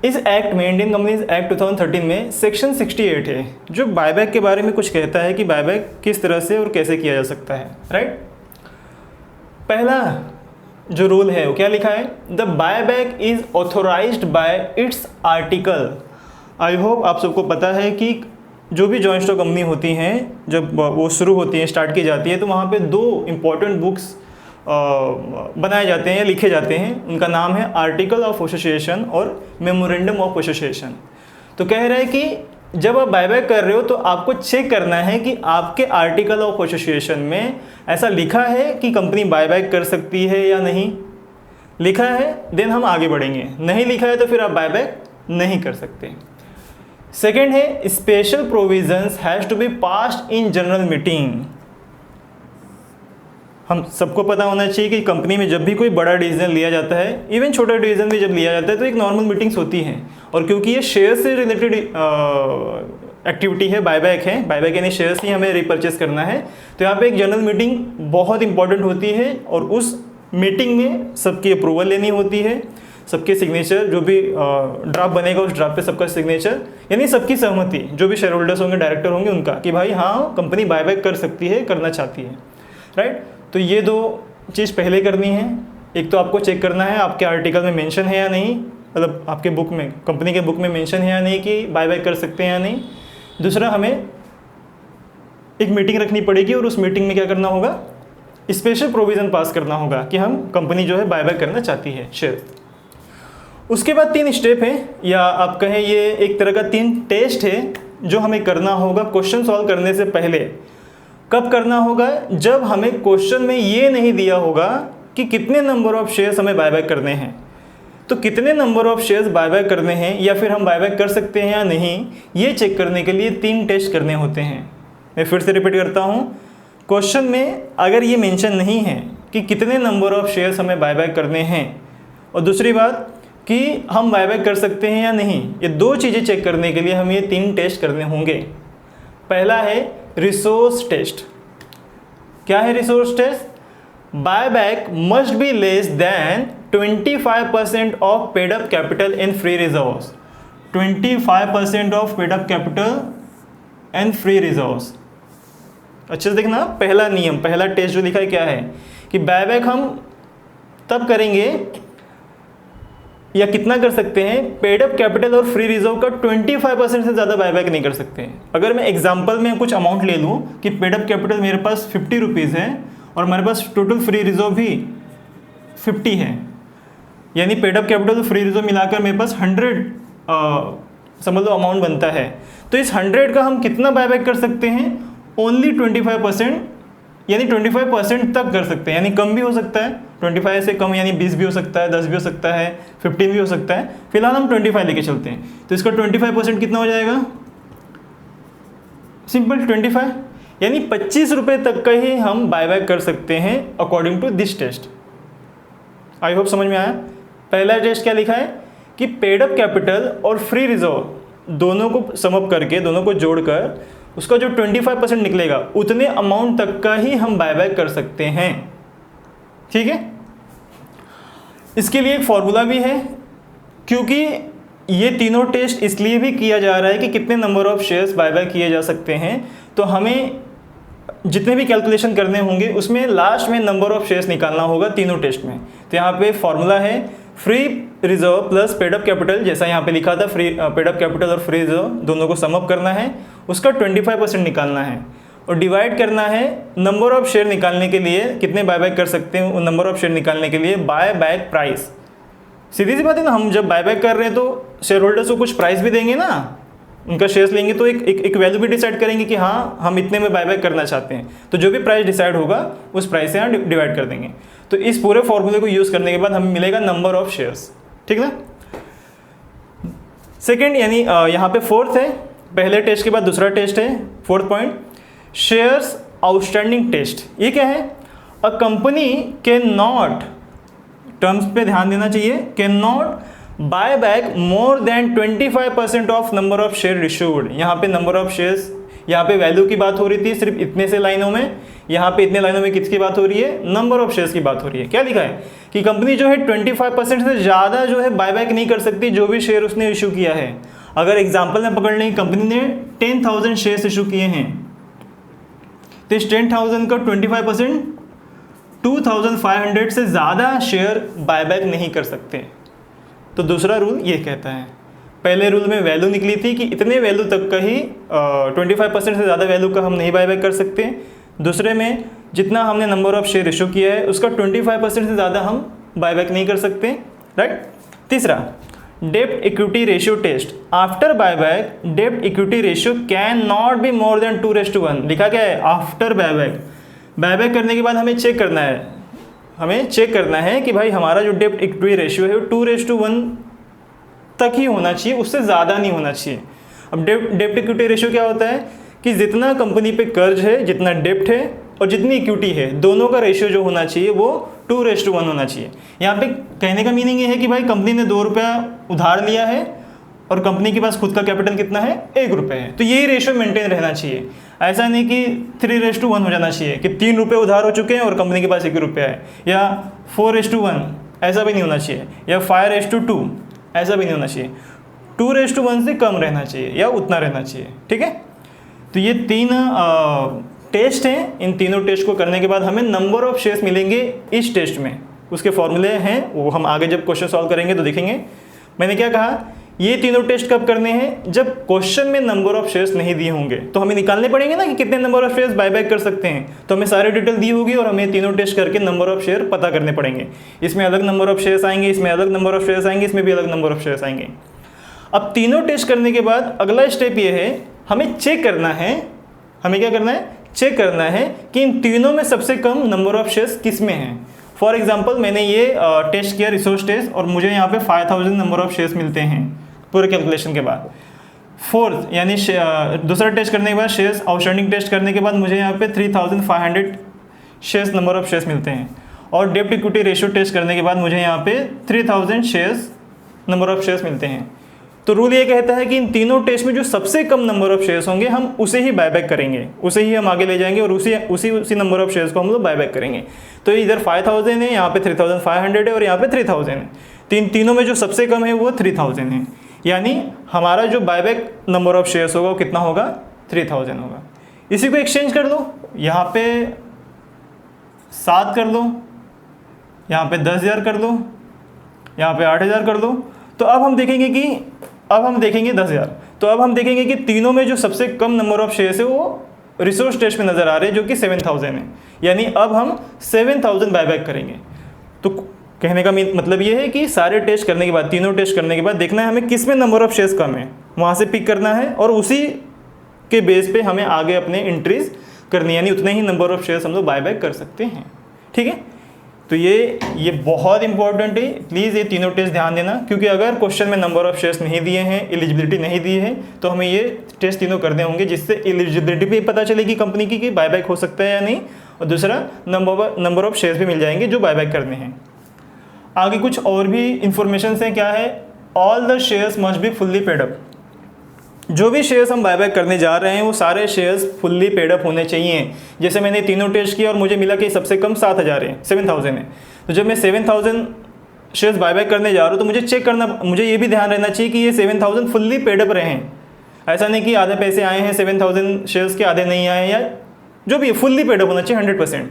इस एक्ट में, इंडियन कंपनीज एक्ट 2013 में सेक्शन 68 है जो बायबैक के बारे में कुछ कहता है कि बायबैक किस तरह से और कैसे किया जा सकता है, राइट। पहला जो रूल है वो क्या लिखा है, the buyback is authorised by its article. I hope आप सबको पता है कि जो भी जॉइंट स्टॉक कंपनी होती हैं, जब वो शुरू होती हैं, स्टार्ट की जाती है, तो वहाँ पे दो इम्पॉर्टेंट बुक्स बनाए जाते हैं या लिखे जाते हैं। उनका नाम है आर्टिकल ऑफ एसोसिएशन और मेमोरेंडम ऑफ एसोसिएशन। तो कह रहे हैं कि जब आप बायबैक कर रहे हो तो आपको चेक करना है कि आपके आर्टिकल ऑफ एसोसिएशन में ऐसा लिखा है कि कंपनी बायबैक कर सकती है या नहीं। लिखा है देन हम आगे बढ़ेंगे, नहीं लिखा है तो फिर आप बायबैक नहीं कर सकते। सेकेंड है special provisions has to be passed in general meeting. हम सबको पता होना चाहिए कि कंपनी में जब भी कोई बड़ा डिसीजन लिया जाता है, इवन छोटा डिसीजन भी जब लिया जाता है, तो एक नॉर्मल मीटिंग्स होती हैं। और क्योंकि ये शेयर से रिलेटेड एक्टिविटी है, बायबैक है, बायबैक यानी शेयर्स ही हमें रिपर्चेस करना है, तो यहाँ पे एक जनरल मीटिंग बहुत इंपॉर्टेंट होती है और उस मीटिंग में सबकी अप्रूवल लेनी होती है, सबके सिग्नेचर, जो भी ड्राफ्ट बनेगा उस ड्राफ्ट पे सबका सिग्नेचर, यानी सबकी सहमति, जो भी शेयर होल्डर्स होंगे, डायरेक्टर होंगे, उनका, कि भाई हाँ कंपनी बायबैक कर सकती है, करना चाहती है, राइट। तो ये दो चीज़ पहले करनी है। एक तो आपको चेक करना है आपके आर्टिकल में मेंशन है या नहीं, मतलब आपके बुक में, कंपनी के बुक में मेंशन है या नहीं कि बायबैक कर सकते हैं या नहीं। दूसरा, हमें एक मीटिंग रखनी पड़ेगी और उस मीटिंग में क्या करना होगा, स्पेशल प्रोविज़न पास करना होगा कि हम कंपनी जो है बायबैक करना चाहती है शेयर। उसके बाद 3 स्टेप हैं, या आप कहें ये एक तरह का 3 टेस्ट है जो हमें करना होगा क्वेश्चन सॉल्व करने से पहले। कब करना होगा, जब हमें क्वेश्चन में ये नहीं दिया होगा कि कितने नंबर ऑफ शेयर्स हमें बायबैक करने हैं। तो कितने नंबर ऑफ शेयर्स बायबैक करने हैं या फिर हम बायबैक कर सकते हैं या नहीं, ये चेक करने के लिए 3 टेस्ट करने होते हैं। मैं फिर से रिपीट करता हूँ, क्वेश्चन में अगर ये मेंशन नहीं है कि कितने नंबर ऑफ शेयर्स हमें बायबैक करने हैं, और दूसरी बात कि हम बायबैक कर सकते हैं या नहीं, ये 2 चीज़ें चेक करने के लिए हमें ये 3 टेस्ट करने होंगे। पहला है रिसोर्स टेस्ट। क्या है resource test? Buyback must be less than 25% of paid up capital in free reserves. 25% of paid up capital and free reserves. अच्छे से देखना, पहला नियम, पहला टेस्ट जो लिखा है क्या है कि बायबैक हम तब करेंगे या कितना कर सकते हैं, पेड अप कैपिटल और फ्री रिजर्व का 25% से ज़्यादा बायबैक नहीं कर सकते हैं। अगर मैं एग्जांपल में कुछ अमाउंट ले लूँ कि पेड अप कैपिटल मेरे पास 50 रुपीज़ है और हमारे पास टोटल फ्री रिजर्व भी 50 है, यानी पेड अप कैपिटल और फ्री रिजर्व मिलाकर मेरे पास 100 समझ लो अमाउंट बनता है। तो इस 100 का हम कितना बायबैक कर सकते हैं, ओनली 25%, यानी 25% तक कर सकते हैं, यानी कम भी हो सकता है, 25 से कम यानी 20 भी हो सकता है, 10 भी हो सकता है, 15 भी हो सकता है। फिलहाल हम 25 लेके चलते हैं, तो इसका 25% कितना हो जाएगा, सिंपल 25, यानी 25 रुपये तक का ही हम बायबैक कर सकते हैं according to this test. I hope समझ में आया। पहला टेस्ट क्या लिखा है कि पेड अप कैपिटल और फ्री रिजर्व दोनों को समअप करके, दोनों को जोड़कर उसका जो 25% निकलेगा उतने अमाउंट तक का ही हम बायबैक कर सकते हैं, ठीक है। इसके लिए एक फॉर्मूला भी है, क्योंकि ये तीनों टेस्ट इसलिए भी किया जा रहा है कि कितने नंबर ऑफ शेयर्स बायबैक किए जा सकते हैं। तो हमें जितने भी कैलकुलेशन करने होंगे उसमें लास्ट में नंबर ऑफ शेयर्स निकालना होगा तीनों टेस्ट में। तो यहाँ पे फॉर्मूला है free reserve plus paid up capital, जैसा यहाँ पे लिखा था फ्री पेड अप कैपिटल और फ्री रिजर्व दोनों को सम अप करना है, उसका 25% निकालना है और डिवाइड करना है नंबर ऑफ शेयर निकालने के लिए, कितने बायबैक कर सकते हैं उन नंबर ऑफ शेयर निकालने के लिए बाय बैक प्राइस। सीधी सी बात है ना, हम जब बायबैक कर रहे हैं तो शेयर होल्डर्स को कुछ प्राइस भी देंगे ना, उनका शेयर्स लेंगे तो एक वैल्यू भी डिसाइड करेंगे कि हाँ हम इतने में बायबैक करना चाहते हैं, तो जो भी प्राइस डिसाइड होगा उस प्राइस से यहाँ डिवाइड कर देंगे। तो इस पूरे फॉर्मूले को यूज़ करने के बाद हमें मिलेगा नंबर ऑफ शेयर्स, ठीक ना। सेकेंड यानी यहाँ पे फोर्थ है, पहले टेस्ट के बाद दूसरा टेस्ट है, fourth point shares outstanding test. ये क्या है? A company can not, terms पे ध्यान देना चाहिए, can not buy back more than 25% of number of share issued. यहाँ पे नंबर ऑफ शेयर्स, यहाँ पे वैल्यू की बात हो रही थी सिर्फ इतने से लाइनों में, यहाँ पे इतने लाइनों में किसकी बात हो रही है? नंबर ऑफ शेयर्स की बात हो रही है। क्या लिखा है कि कंपनी जो है 25% से ज़्यादा जो है बायबैक नहीं कर सकती जो भी शेयर उसने इशू किया है। अगर एग्जाम्पल में पकड़ लें, कंपनी ने 10,000 शेयर्स इशू किए हैं तो इस 10,000 का 25% 2,500 से ज़्यादा शेयर बायबैक नहीं कर सकते। तो दूसरा रूल ये कहता है, पहले रूल में वैल्यू निकली थी कि इतने वैल्यू तक का ही 25% से ज़्यादा वैल्यू का हम नहीं बायबैक कर सकते। दूसरे में जितना हमने नंबर ऑफ शेयर इशू किया है उसका 25% से ज़्यादा हम बायबैक नहीं कर सकते, राइट। तीसरा डेब्ट equity ratio test, after buyback डेब्ट equity ratio can not be more than 2:1। लिखा क्या है? आफ्टर बायबैक, बायबैक करने के बाद हमें चेक करना है, हमें चेक करना है कि भाई हमारा जो डेब्ट इक्विटी रेशियो है वो 2:1 तक ही होना चाहिए, उससे ज़्यादा नहीं होना चाहिए। अब डेब्ट इक्विटी रेशियो क्या होता है कि जितना कंपनी पे कर्ज है, जितना डेब्ट है और जितनी इक्विटी है, दोनों का रेशियो जो होना चाहिए वो 2:1 होना चाहिए। यहाँ पे कहने का मीनिंग ये है कि भाई कंपनी ने 2 रुपया उधार लिया है और कंपनी के पास खुद का कैपिटल कितना है? 1 रुपये है, तो यही रेशियो मेंटेन रहना चाहिए। ऐसा नहीं कि 3:1 हो जाना चाहिए कि 3 रुपये उधार हो चुके हैं और कंपनी के पास 1 रुपया है, या 4:1 ऐसा भी नहीं होना चाहिए, या 5:2 ऐसा भी नहीं होना चाहिए। 2:1 से कम रहना चाहिए या उतना रहना चाहिए, ठीक है। तो ये 3 टेस्ट हैं, इन तीनों टेस्ट को करने के बाद हमें नंबर ऑफ शेयर्स मिलेंगे इस टेस्ट में। उसके फॉर्मूले हैं वो हम आगे जब क्वेश्चन सॉल्व करेंगे तो देखेंगे। मैंने क्या कहा, ये तीनों टेस्ट कब करने हैं? जब क्वेश्चन में नंबर ऑफ शेयर्स नहीं दिए होंगे, तो हमें निकालने पड़ेंगे ना कि कितने नंबर ऑफ शेयर्स बायबैक कर सकते हैं। तो हमें सारी डिटेल दी होगी और हमें तीनों टेस्ट करके नंबर ऑफ शेयर पता करने पड़ेंगे। इसमें अलग नंबर ऑफ शेयर्स आएंगे, इसमें अलग नंबर ऑफ शेयर्स आएंगे, इसमें भी अलग नंबर ऑफ शेयर्स आएंगे। अब तीनों टेस्ट करने के बाद अगला स्टेप ये है, हमें चेक करना है, हमें क्या करना है? चेक करना है कि इन तीनों में सबसे कम नंबर ऑफ शेयर्स किस में हैं। फॉर एग्जाम्पल मैंने ये टेस्ट किया, रिसोर्स टेस्ट, और मुझे यहाँ पे 5,000 नंबर ऑफ शेयर्स मिलते हैं पूरे कैलकुलेशन के बाद। फोर्थ यानी दूसरा टेस्ट करने के बाद शेयर्स आउटस्टैंडिंग टेस्ट करने के बाद मुझे यहाँ पे 3,500 शेयर्स नंबर ऑफ शेयर्स मिलते हैं, और डेब्ट इक्विटी रेशियो टेस्ट करने के बाद मुझे यहाँ पे 3,000 शेयर्स नंबर ऑफ शेयर्स मिलते हैं। तो रूल ये कहता है कि इन तीनों टेस्ट में जो सबसे कम नंबर ऑफ शेयर्स होंगे हम उसे ही बायबैक करेंगे, उसे ही हम आगे ले जाएंगे और उसी नंबर ऑफ शेयर्स को हम लोग बायबैक करेंगे। तो इधर 5,000 है, यहाँ पे 3,500 है और यहाँ पे 3,000 है। तीनों में जो सबसे कम है वो 3,000 है, यानी हमारा जो बायबैक नंबर ऑफ शेयर्स होगा वो कितना होगा? 3,000 होगा। इसी को एक्सचेंज कर लो, यहाँ पे 7 कर लो, यहाँ पे 10,000 कर लो, यहाँ पे 8,000 कर दो। तो अब हम देखेंगे 10,000। तो अब हम देखेंगे कि तीनों में जो सबसे कम नंबर ऑफ शेयर्स है वो रिसोर्स टेस्ट में नज़र आ रहे हैं जो कि 7,000 है, यानी अब हम 7,000 बायबैक करेंगे। तो कहने का मतलब ये है कि सारे टेस्ट करने के बाद, तीनों टेस्ट करने के बाद देखना है हमें किस में नंबर ऑफ शेयर्स कम है, वहाँ से पिक करना है और उसी के बेस पे हमें आगे अपने एंट्रीज करनी है, यानी उतने ही नंबर ऑफ शेयर्स हम लोग बायबैक कर सकते हैं, ठीक है। तो ये बहुत इंपॉर्टेंट है, प्लीज़ ये तीनों टेस्ट ध्यान देना, क्योंकि अगर क्वेश्चन में नंबर ऑफ शेयर्स नहीं दिए हैं, एलिजिबिलिटी नहीं दी है, तो हमें ये टेस्ट तीनों करने होंगे, जिससे एलिजिबिलिटी भी पता चलेगी कंपनी की कि बायबैक हो सकता है या नहीं, और दूसरा नंबर ऑफ शेयर्स भी मिल जाएंगे जो बायबैक करने हैं। आगे कुछ और भी इंफॉर्मेशन हैं, क्या है? All the shares must be fully paid up. जो भी शेयर्स हम बायबैक करने जा रहे हैं वो सारे शेयर्स फुल्ली पेड अप होने चाहिए। जैसे मैंने तीनों टेस्ट किया और मुझे मिला कि सबसे कम 7,000 है, 7,000 है। तो जब मैं 7,000 शेयर्स बायबैक करने जा रहा हूँ तो मुझे ये भी ध्यान रहना चाहिए कि ये 7,000 फुल्ली पेड अप रहे हैं। ऐसा नहीं कि आधे पैसे आए हैं 7,000 शेयर्स के, आधे नहीं आए, या जो भी फुल्ली पेड अप होना चाहिए 100%।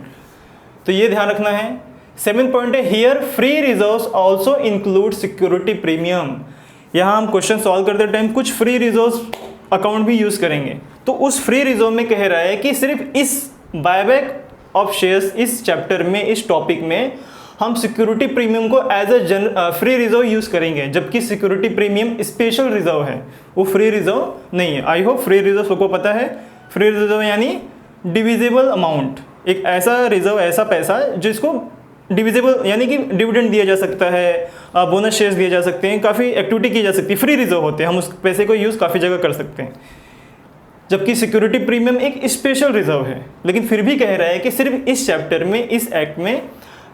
तो ये ध्यान रखना है। 7 पॉइंट है, here free reserves also include security premium. यहाँ हम क्वेश्चन सॉल्व करते टाइम कुछ फ्री रिजर्व्स अकाउंट भी यूज़ करेंगे। तो उस फ्री रिजर्व में कह रहा है कि सिर्फ इस बायबैक ऑफ शेयर्स, इस चैप्टर में, इस टॉपिक में हम सिक्योरिटी प्रीमियम को as a free reserve use करेंगे, जबकि सिक्योरिटी प्रीमियम स्पेशल रिजर्व है, वो फ्री रिजर्व नहीं है। आई होप फ्री रिजर्व सबको पता है। फ्री रिजर्व यानी डिविजिबल अमाउंट, एक ऐसा रिजर्व, ऐसा पैसा जिसको डिविजिबल यानी कि डिविडेंड दिया जा सकता है, बोनस शेयर्स दिए जा सकते हैं, काफ़ी एक्टिविटी की जा सकती है, फ्री रिजर्व होते हैं, हम उस पैसे को यूज़ काफ़ी जगह कर सकते हैं। जबकि सिक्योरिटी प्रीमियम एक स्पेशल रिजर्व है, लेकिन फिर भी कह रहा है कि सिर्फ इस चैप्टर में, इस एक्ट में,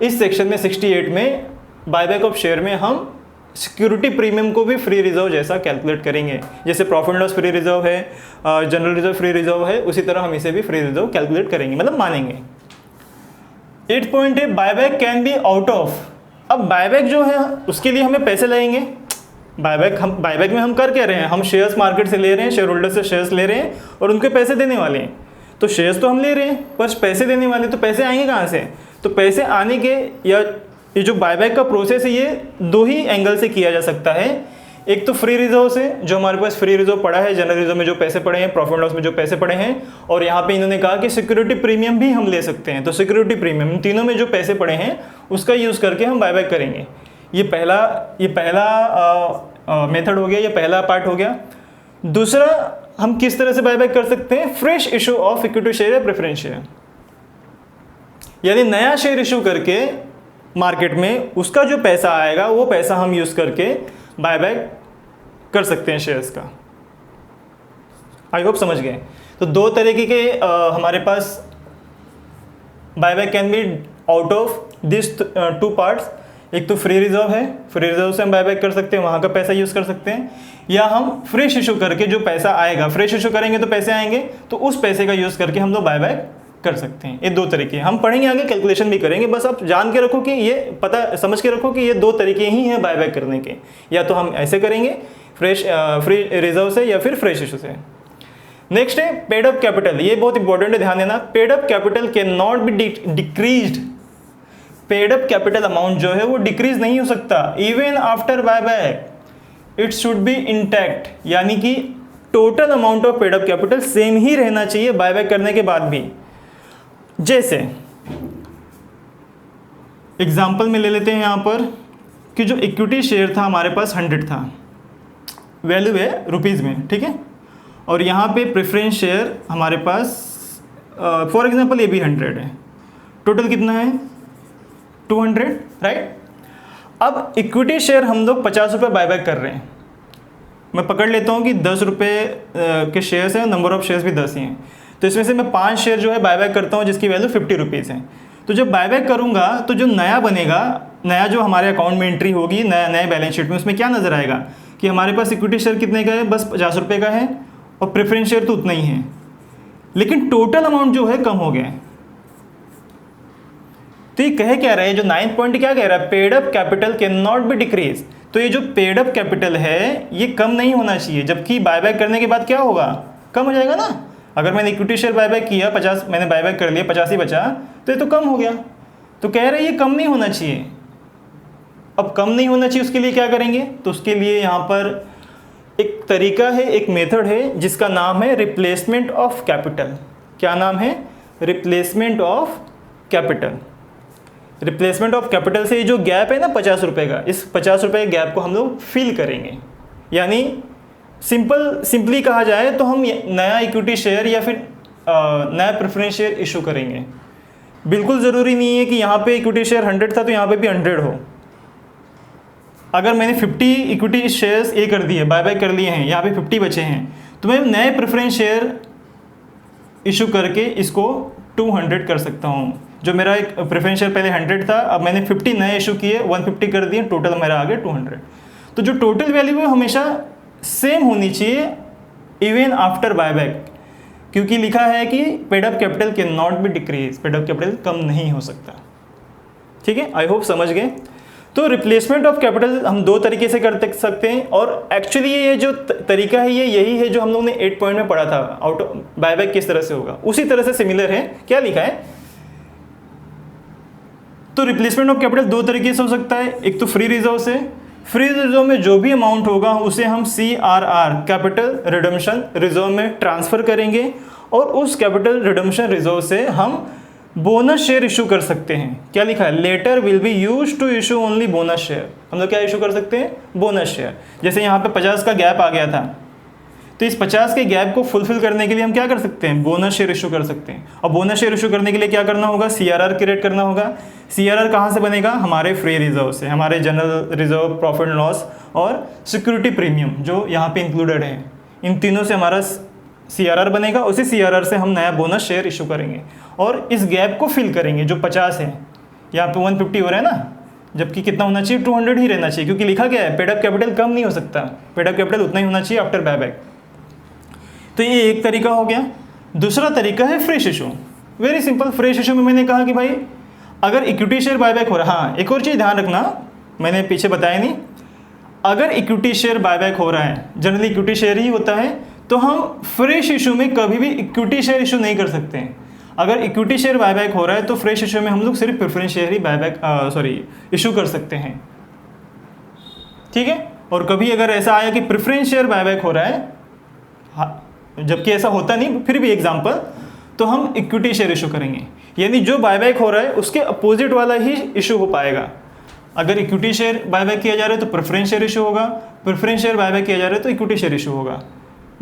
इस सेक्शन में 68 में बायबैक ऑफ शेयर में हम सिक्योरिटी प्रीमियम को भी फ्री रिजर्व जैसा कैलकुलेट करेंगे। जैसे प्रॉफिट लॉस फ्री रिजर्व है, जनरल रिजर्व फ्री रिजर्व है, उसी तरह हम इसे भी फ्री रिजर्व कैलकुलेट करेंगे, मतलब मानेंगे। 8 पॉइंट है, buyback can be out of. अब बायबैक जो है उसके लिए हमें पैसे लगेंगे। बायबैक में हम कर क्या रहे हैं, हम शेयर्स मार्केट से ले रहे हैं, शेयर होल्डर से शेयर्स ले रहे हैं और उनके पैसे देने वाले हैं। तो शेयर्स तो हम ले रहे हैं, पर पैसे देने वाले, तो पैसे आएंगे कहाँ से? तो पैसे आने के, या ये जो बायबैक का प्रोसेस है ये दो ही एंगल से किया जा सकता है। एक तो फ्री रिजर्व से, जो हमारे पास फ्री रिजर्व पड़ा है, जनरल रिजर्व में जो पैसे पड़े हैं, प्रॉफिट लॉस में जो पैसे पड़े हैं, और यहाँ पे इन्होंने कहा कि सिक्योरिटी प्रीमियम भी हम ले सकते हैं। तो सिक्योरिटी प्रीमियम, इन तीनों में जो पैसे पड़े हैं उसका यूज़ करके हम बायबैक करेंगे। ये पहला मेथड हो गया, ये पहला पार्ट हो गया। दूसरा, हम किस तरह से बायबैक कर सकते हैं? Fresh issue of equity share या प्रेफरेंस शेयर, यानी नया शेयर इशू करके मार्केट में उसका जो पैसा आएगा वो पैसा हम यूज़ करके बायबैक कर सकते हैं शेयर्स का। आई होप समझ गए। तो दो तरीके के हमारे पास buyback can be out of this 2 parts. एक तो फ्री रिजर्व है, फ्री रिजर्व से हम बायबैक कर सकते हैं, वहाँ का पैसा यूज़ कर सकते हैं, या हम फ्रेश इशू करके जो पैसा आएगा, फ्रेश इशू करेंगे तो पैसे आएंगे, तो उस पैसे का यूज़ करके हम लोग बायबैक कर सकते हैं। ये दो तरीके हम पढ़ेंगे, आगे कैलकुलेशन भी करेंगे। बस आप जान के रखो कि ये पता समझ के रखो कि ये दो तरीके ही हैं बायबैक करने के, या तो हम ऐसे करेंगे फ्री रिजर्व से, या फिर फ्रेश इशू से। नेक्स्ट है पेड अप कैपिटल। ये बहुत इंपॉर्टेंट है, ध्यान देना। Paid up capital can not be decreased. Paid up capital amount जो है वो डिक्रीज नहीं हो सकता even after buyback, it should be intact, यानी कि total amount of paid up capital same ही रहना चाहिए बायबैक करने के बाद भी। जैसे एग्जाम्पल में ले लेते हैं यहाँ पर कि जो इक्विटी शेयर था हमारे पास 100 था, वैल्यू है रुपीज़ में, ठीक है, और यहाँ पे प्रेफरेंस शेयर हमारे पास फॉर एग्जांपल ये भी 100 है, टोटल कितना है 200, राइट। अब इक्विटी शेयर हम लोग 50 रुपये बायबैक कर रहे हैं। मैं पकड़ लेता हूँ कि 10 रुपये के शेयर्स हैं, नंबर ऑफ शेयर्स भी 10 ही हैं, तो इसमें से मैं 5 शेयर जो है बायबैक करता हूँ जिसकी वैल्यू 50 रुपीज़ है। तो जब बायबैक करूँगा तो जो नया बनेगा, नया जो हमारे अकाउंट में एंट्री होगी नए बैलेंस शीट में, उसमें क्या नज़र आएगा कि हमारे पास इक्विटी शेयर कितने का है, बस 50 रुपये का है, और प्रेफरेंस शेयर तो उतना ही है, लेकिन टोटल अमाउंट जो है कम हो गया है। तो ये कह क्या रहा है, जो 9th पॉइंट क्या कह रहा है, paid up capital can not be decrease. तो ये जो पेड अप कैपिटल है ये कम नहीं होना चाहिए, जबकि बायबैक करने के बाद क्या होगा, कम हो जाएगा ना। अगर मैंने इक्विटी शेयर बायबैक किया 50, मैंने बायबैक कर लिया 50 ही बचा, तो ये तो कम हो गया। तो कह रहे हैं ये कम नहीं होना चाहिए। अब कम नहीं होना चाहिए, उसके लिए क्या करेंगे, तो उसके लिए यहाँ पर एक तरीका है, एक मेथड है जिसका नाम है रिप्लेसमेंट ऑफ कैपिटल। क्या नाम है, replacement of capital. Replacement of capital से ये जो गैप है ना 50 रुपये का, इस 50 रुपये के गैप को हम लोग फिल करेंगे। यानी सिंपली कहा जाए तो हम नया इक्विटी शेयर या फिर नया प्रेफरेंस शेयर इशू करेंगे। बिल्कुल ज़रूरी नहीं है कि यहाँ पे इक्विटी शेयर 100 था तो यहाँ पे भी 100 हो। अगर मैंने 50 इक्विटी शेयर्स ये कर दिए, बायबैक कर लिए हैं, यहाँ पे 50 बचे हैं, तो मैं नए प्रेफरेंस शेयर इशू करके इसको 200 कर सकता हूँ। जो मेरा एक प्रेफरेंस शेयर पहले 100 था, अब मैंने 50 नए इशू किए, 150 कर दिए, टोटल मेरा आ गया 200। तो जो टोटल वैल्यू है हमेशा सेम होनी चाहिए इवन आफ्टर बायबैक, क्योंकि लिखा है कि paid up capital can not be decrease, paid up capital कम नहीं हो सकता। ठीक है, आई होप समझ गए। तो रिप्लेसमेंट ऑफ कैपिटल हम दो तरीके से कर सकते हैं, और एक्चुअली ये जो तरीका है ये यही है जो हम लोगों ने 8 पॉइंट में पढ़ा था, बायबैक किस तरह से होगा उसी तरह से सिमिलर है। क्या लिखा है, तो रिप्लेसमेंट ऑफ कैपिटल दो तरीके से हो सकता है, एक तो फ्री रिजर्व से, फ्री रिजर्व में जो भी अमाउंट होगा उसे हम CRR कैपिटल रिडम्पशन रिजर्व में ट्रांसफर करेंगे, और उस कैपिटल रिडम्पशन रिजर्व से हम बोनस शेयर इशू कर सकते हैं। क्या लिखा है, latter will be use to issue only bonus share. हम लोग क्या इशू कर सकते हैं, बोनस शेयर। जैसे यहाँ पे 50 का गैप आ गया था, तो इस 50 के गैप को फुलफिल करने के लिए हम क्या कर सकते हैं, बोनस शेयर इशू कर सकते हैं। और बोनस शेयर इशू करने के लिए क्या करना होगा, CRR क्रिएट करना होगा। CRR कहाँ से बनेगा, हमारे फ्री रिजर्व से, हमारे general reserve, profit and loss और सिक्योरिटी प्रीमियम जो यहाँ पे इंक्लूडेड है, इन तीनों से हमारा CRR बनेगा। उसी CRR से हम नया बोनस शेयर इशू करेंगे और इस गैप को फिल करेंगे। जो 50 है यहाँ पे 150 हो रहा है ना, जबकि कितना होना चाहिए, 200 ही रहना चाहिए, क्योंकि लिखा गया है पेड अप कैपिटल कम नहीं हो सकता, पेड अप कैपिटल उतना ही होना चाहिए आफ्टर बायबैक। तो ये एक तरीका हो गया। दूसरा तरीका है fresh issue. Very simple, fresh issue में मैंने कहा कि भाई अगर इक्विटी शेयर बायबैक हो रहा है, हाँ एक और चीज़ ध्यान रखना, मैंने पीछे बताया नहीं, अगर इक्विटी शेयर बायबैक हो रहा है, जनरली इक्विटी शेयर ही होता है, तो हम फ्रेश इशू में कभी भी इक्विटी शेयर इशू नहीं कर सकते हैं। अगर इक्विटी शेयर बायबैक हो रहा है तो फ्रेश इशू में हम लोग सिर्फ प्रेफरेंस शेयर ही बायबैक इशू कर सकते हैं, ठीक है। और कभी अगर ऐसा आया कि प्रेफरेंस शेयर बायबैक हो रहा है, हाँ, जबकि ऐसा होता नहीं, फिर भी एग्जांपल, तो हम इक्विटी शेयर इशू करेंगे, यानी जो बायबैक हो रहा है उसके अपोजिट वाला ही इशू हो पाएगा। अगर इक्विटी शेयर बायबैक किया जा रहा है तो प्रेफरेंस शेयर इशू होगा, प्रेफरेंस शेयर बायबैक किया जा रहा है तो इक्विटी शेयर इशू होगा,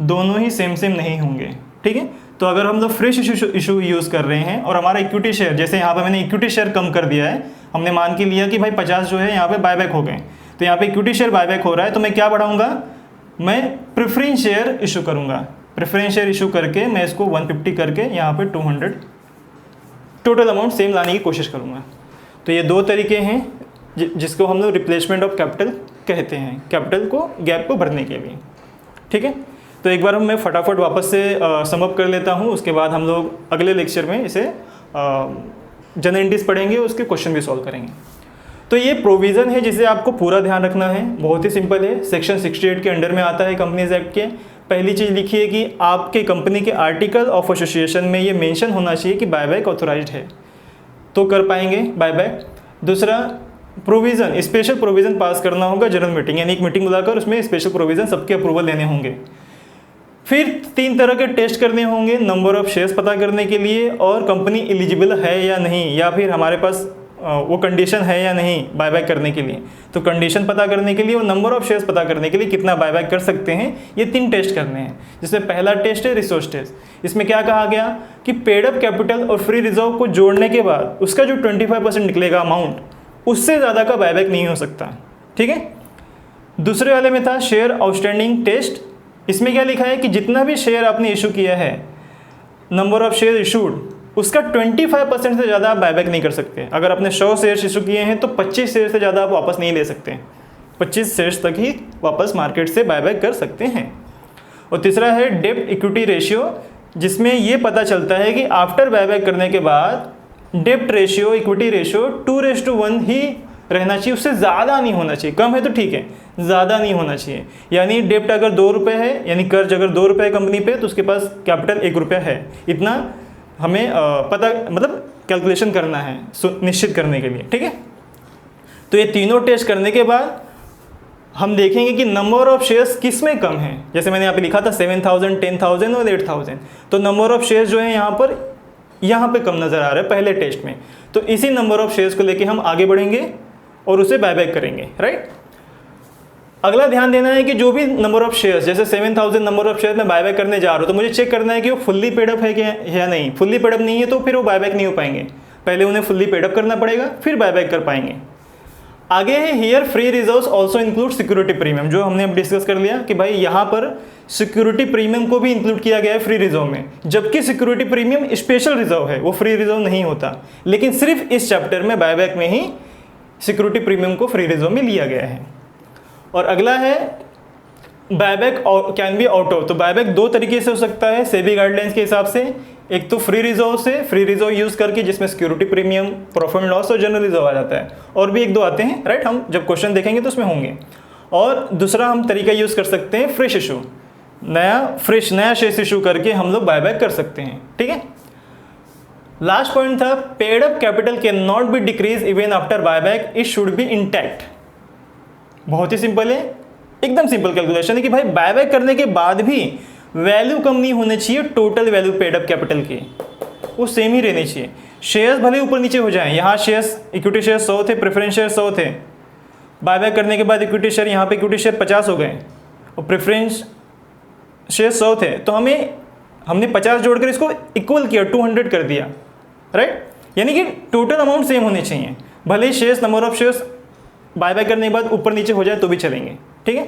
दोनों ही सेम नहीं होंगे, ठीक है। तो अगर हम लोग फ्रेश इशू यूज़ कर रहे हैं और हमारा इक्विटी शेयर, जैसे यहाँ पे मैंने इक्विटी शेयर कम कर दिया है, हमने मान के लिया कि भाई 50 जो है यहाँ पे बायबैक हो गए, तो यहाँ पे इक्विटी शेयर बायबैक हो रहा है, तो मैं क्या बढ़ाऊंगा, मैं प्रेफरेंस शेयर इशू करूंगा। प्रेफरेंस शेयर इशू करके मैं इसको 150 करके यहाँ पे 200 टोटल अमाउंट सेम लाने की कोशिश करूँगा। तो ये दो तरीके हैं जिसको हम लोग रिप्लेसमेंट ऑफ कैपिटल कहते हैं, कैपिटल को गैप को भरने के लिए, ठीक है। तो एक बार मैं फटाफट वापस से सम अप कर लेता हूँ, उसके बाद हम लोग अगले लेक्चर में इसे जनरल एंट्रीज पढ़ेंगे, उसके क्वेश्चन भी सॉल्व करेंगे। तो ये प्रोविज़न है जिसे आपको पूरा ध्यान रखना है, बहुत ही सिंपल है, सेक्शन 68 के अंडर में आता है कंपनीज एक्ट के। पहली चीज़ लिखिए कि आपके कंपनी के आर्टिकल ऑफ एसोसिएशन में ये मेंशन होना चाहिए कि बायबैक ऑथोराइज्ड है, तो कर पाएंगे बायबैक। दूसरा प्रोविज़न, स्पेशल प्रोविज़न पास करना होगा जनरल मीटिंग, यानी एक मीटिंग बुलाकर उसमें स्पेशल प्रोविज़न सबके अप्रूवल लेने होंगे। फिर 3 तरह के टेस्ट करने होंगे, नंबर ऑफ शेयर्स पता करने के लिए, और कंपनी एलिजिबल है या नहीं, या फिर हमारे पास वो कंडीशन है या नहीं बायबैक करने के लिए। तो कंडीशन पता करने के लिए और नंबर ऑफ शेयर्स पता करने के लिए कितना बायबैक कर सकते हैं, ये 3 टेस्ट करने हैं। जिसमें पहला टेस्ट है रिसोर्स टेस्ट। इसमें क्या कहा गया कि पेड अप कैपिटल और फ्री रिजर्व को जोड़ने के बाद उसका जो 25% निकलेगा अमाउंट, उससे ज़्यादा का बायबैक नहीं हो सकता, ठीक है। दूसरे वाले में था शेयर आउटस्टैंडिंग टेस्ट। इसमें क्या लिखा है कि जितना भी शेयर आपने इशू किया है, नंबर ऑफ शेयर इशूड, उसका 25% से ज़्यादा आप बायबैक नहीं कर सकते। अगर आपने 100 शेयर्स इशू किए हैं तो 25 शेयर से ज़्यादा आप वापस नहीं ले सकते, 25 शेयर्स तक ही वापस मार्केट से बायबैक कर सकते हैं। और तीसरा है डेब्ट इक्विटी रेशियो, जिसमें ये पता चलता है कि आफ्टर बायबैक करने के बाद डेब्ट रेशियो, इक्विटी रेशियो 2:1 ही रहना चाहिए, उससे ज़्यादा नहीं होना चाहिए। कम है तो ठीक है, ज़्यादा नहीं होना चाहिए। यानी डेब्ट अगर 2 रुपये है, यानी कर्ज अगर 2 रुपये कंपनी पे, तो उसके पास कैपिटल 1 रुपया है, इतना हमें पता मतलब कैलकुलेशन करना है निश्चित करने के लिए, ठीक है। तो ये तीनों टेस्ट करने के बाद हम देखेंगे कि नंबर ऑफ शेयर्स किस में कम है। जैसे मैंने यहाँ पे लिखा था 7,000, 10,000 और 8,000, तो नंबर ऑफ शेयर्स जो है यहाँ पे कम नज़र आ रहा है पहले टेस्ट में। तो इसी नंबर ऑफ शेयर्स को लेके हम आगे बढ़ेंगे और उसे बायबैक करेंगे, राइट। अगला ध्यान देना है कि जो भी नंबर ऑफ शेयर्स, जैसे 7,000 नंबर ऑफ शेयर में बायबैक करने जा रहा हूँ, तो मुझे चेक करना है कि वो फुल्ली पेडअप है क्या या नहीं। फुल्ली पेडअप नहीं है तो फिर वो बायबैक नहीं हो पाएंगे, पहले उन्हें फुल्ली पेडअप करना पड़ेगा, फिर बायबैक कर पाएंगे। आगे है here free reserves also include security premium, जो हमने अब डिस्कस कर लिया कि भाई यहाँ पर सिक्योरिटी प्रीमियम को भी इंक्लूड किया गया है फ्री रिजर्व में, जबकि सिक्योरिटी प्रीमियम स्पेशल रिजर्व है, वो फ्री रिजर्व नहीं होता। लेकिन सिर्फ इस चैप्टर में बायबैक में ही सिक्योरिटी प्रीमियम को फ्री रिजर्व में लिया गया है। और अगला है बायबैक कैन बी ऑटो। तो बायबैक 2 तरीके से हो सकता है सेबी गाइडलाइंस के हिसाब से, एक तो फ्री रिजर्व से, फ्री रिजर्व यूज़ करके जिसमें security premium, profit and loss और जनरल रिजर्व आ जाता है, और भी एक दो आते हैं, राइट, हम जब क्वेश्चन देखेंगे तो उसमें होंगे। और दूसरा हम तरीका यूज़ कर सकते हैं फ्रेश इशू, नया शेयर इशू करके हम लोग बायबैक कर सकते हैं, ठीक है। लास्ट पॉइंट था paid up capital can not be decrease even after buyback, it should be intact. बहुत ही सिंपल है, एकदम सिंपल कैलकुलेशन है कि भाई बायबैक करने के बाद भी वैल्यू कम नहीं होनी चाहिए total value paid up capital की, वो सेम ही रहनी चाहिए। शेयर्स भले ऊपर नीचे हो जाएं, यहाँ शेयर्स इक्विटी शेयर 100 थे, प्रेफरेंस शेयर 100 थे, बायबैक करने के बाद इक्विटी शेयर, यहाँ पे इक्विटी शेयर 50 हो गए और प्रेफरेंस शेयर 100 थे, तो हमने 50 जोड़कर इसको इक्वल किया, 200 कर दिया, राइट। यानी कि टोटल अमाउंट सेम होने चाहिए, भले ही shares, number of shares buyback करने के बाद ऊपर नीचे हो जाए तो भी चलेंगे, ठीक है।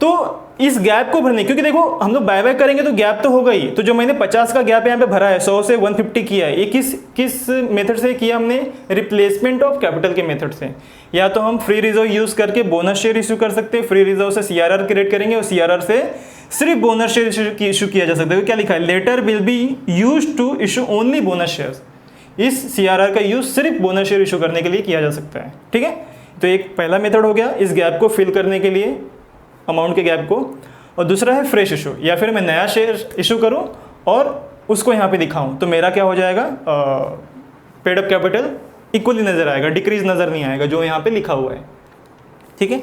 तो इस गैप को भरने, क्योंकि देखो हम लोग बायबैक करेंगे तो गैप तो होगा ही, तो जो मैंने 50 का गैप यहाँ पे भरा है, 100 से 150 किया है, ये किस मेथड से किया हमने? रिप्लेसमेंट ऑफ कैपिटल के मेथड से। या तो हम फ्री रिजर्व यूज करके बोनस शेयर इशू कर सकते हैं, फ्री रिजर्व से CRR क्रिएट करेंगे और CRR से सिर्फ बोनस शेयर इशू किया जा सकता है। क्या लिखा है? Latter will be use to issue only bonus shares. इस CRR का यूज सिर्फ बोनस शेयर इशू करने के लिए किया जा सकता है, ठीक है। तो एक पहला मेथड हो गया इस गैप को फिल करने के लिए, अमाउंट के गैप को, और दूसरा है फ्रेश इशू, या फिर मैं नया शेयर इशू करूं और उसको यहाँ पे दिखाऊं, तो मेरा क्या हो जाएगा, पेड अप कैपिटल इक्वली नज़र आएगा, डिक्रीज नज़र नहीं आएगा जो यहाँ पे लिखा हुआ है, ठीक है।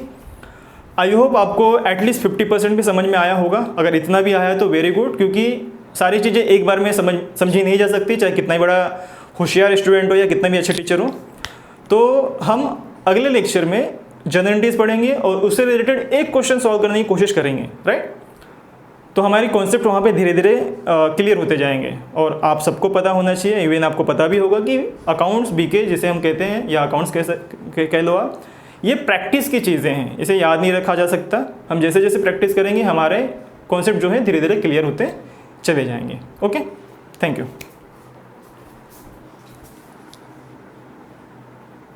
आई होप आपको एटलीस्ट 50% भी समझ में आया होगा। अगर इतना भी आया तो वेरी गुड, क्योंकि सारी चीज़ें एक बार में समझी नहीं जा सकती, चाहे कितना ही बड़ा होशियार स्टूडेंट हो या कितना भी अच्छे टीचर हो। तो हम अगले लेक्चर में जनरल एंट्रीज पढ़ेंगे और उससे रिलेटेड एक क्वेश्चन सॉल्व करने की कोशिश करेंगे, राइट। तो हमारी कॉन्सेप्ट वहाँ पे धीरे धीरे क्लियर होते जाएंगे, और आप सबको पता होना चाहिए, इवन आपको पता भी होगा कि अकाउंट्स BK जिसे हम कहते हैं, या अकाउंट्स कह लो आप, ये प्रैक्टिस की चीज़ें हैं, इसे याद नहीं रखा जा सकता। हम जैसे जैसे प्रैक्टिस करेंगे हमारे कॉन्सेप्ट जो है धीरे धीरे क्लियर होते चले जाएंगे। Okay, thank you.